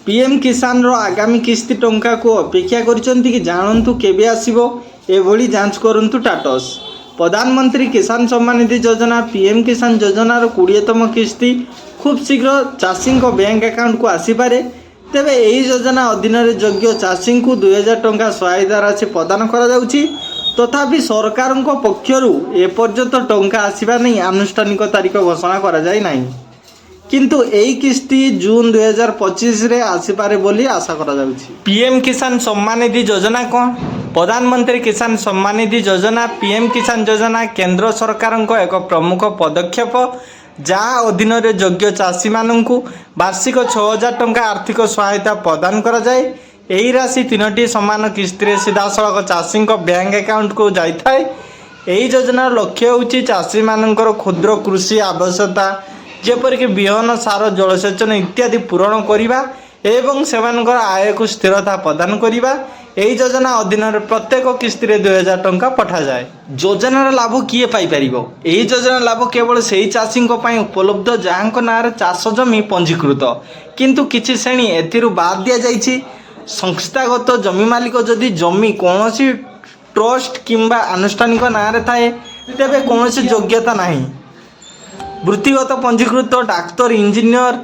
PM किसान रो आगामी किस्ती टंका को अपेक्षा करिसेंती कि जानंतु केबे आसीबो एभली जांच करंतु टाटस। प्रधानमंत्री किसान सम्मान निधि योजना पीएम किसान योजनार 20तम किस्ती खूब शीघ्र चाषी बैंक अकाउंट को आसीपारे। तेबे यही योजना अधीन योग्य चाषी को 2000 टंका सहायता राशि प्रदान करा जाउछि। तथापि सरकार पक्षर एपर्यंत टंका आसवा नहीं आनुष्ठानिक तारीख घोषणा करा जाय नाही, किंतु यही किस्ती जून 2025 रे आसीपारे बोली आशा करा जाउछि। पीएम किसान सम्मान निधि योजना कौन? प्रधानमंत्री किसान सम्मान निधि योजना पीएम किसान योजना केंद्र सरकार एक प्रमुख पदक्षेप जहाँ अधीन योग्य चाषी मानू वार्षिक 6000 टंका आर्थिक सहायता प्रदान करा जाए। यही राशि 3टी समान किस्ती सीधा सड़क चाषी बैंक अकाउंट को जाए। यही योजनार लक्ष्य होची चाषी मानकर क्षुद्र कृषि आवश्यकता जेपरिक बिहन सार जलसेचन इत्यादि पूरण करने एवं सेमानकर आय को स्थिरता प्रदान करने। यही योजना अधीन प्रत्येक किस्ती 2000 टंका पठा जाए। योजनार लाभ किए पाई परिबो? यही योजनार लाभ केवल सही चाषी उपलब्ध जहाँ नाँ चाष जमी पंजीकृत, किंतु किछि श्रेणी एथिरु बाद दिया जाइछि। संस्थागत जमी मालिक जदि जमी कौन ट्रस्ट किंबा आनुष्ठानिक नाँ थाए तेबे कौन योग्यता नहीं। वृत्तिगत पंजीकृत डाक्तर इंजीनियर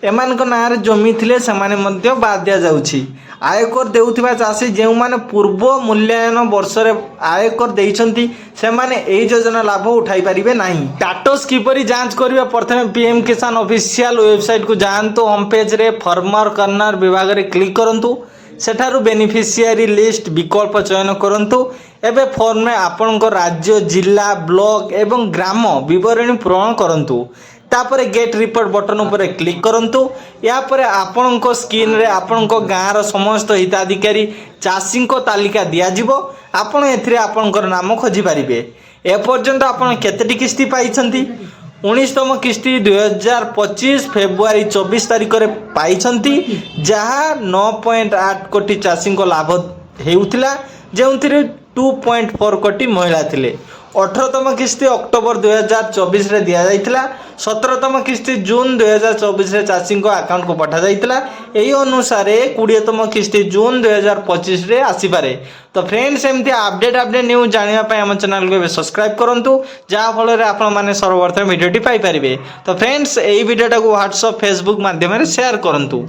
एमान नाँ जमी थिले सेमाने मध्य बाद दिया जाउछि। आयकर देउथिबा चाषी जो माने पूर्व मूल्यांकन वर्ष आयकर देइछंती सेमाने एही योजना लाभ उठाई परिबे नाही। स्टेटस किपरि जांच करिबा? प्रथमे पीएम किसान ऑफिशियल वेबसाइट को जांतु। होम पेज रे फार्मर कॉर्नर विभाग रे क्लिक करंतु। सेठारु बेनिफिशियरी लिस्ट विकल्प चयन करंतु। एबे फॉर्म में आपनकर राज्य जिला ब्लॉक एवं ग्राम विवरणी पूरण करंतु। तापर गेट रिपोर्ट बटन उपर क्लिक करंतु। या परे आपनक स्क्रीन रे आपनक गाँर समस्त हिताधिकारी चाषी तालिका दिया जिवो। आपण एथिरे आपनकर नाम खोजी पारिबे। एपर्यंत आपण केतेटी किस्ती पाइछंती? 19तम किस्ती 2025 फेब्रुआरी 24 तारिख रे पाइछंती, जहाँ 9.8 कोटी चाषी को लाभ हेउथिला, जेउथिरे 2.4 कोटी महिला थिले। 18तम किस्ती अक्टोबर 2024 रे दिया जाइथिला। 17तम किस्ती जून 2024 रे चाषी अकाउंट को पठा जाइथिला। एही अनुसार 20तम किस्ती जून 2025 रे आसीपारे। तो फ्रेंड्स एमती अपडेट न्यूज जानिबा पय हम चैनल को सब्सक्राइब करंतु, जहाँ फल रे आपण माने सर्वप्रथम वीडियोटी पाई परिबे। तो फ्रेंड्स एही वीडियोटा को व्हाट्सएप फेसबुक माध्यम रे शेयर करंतु।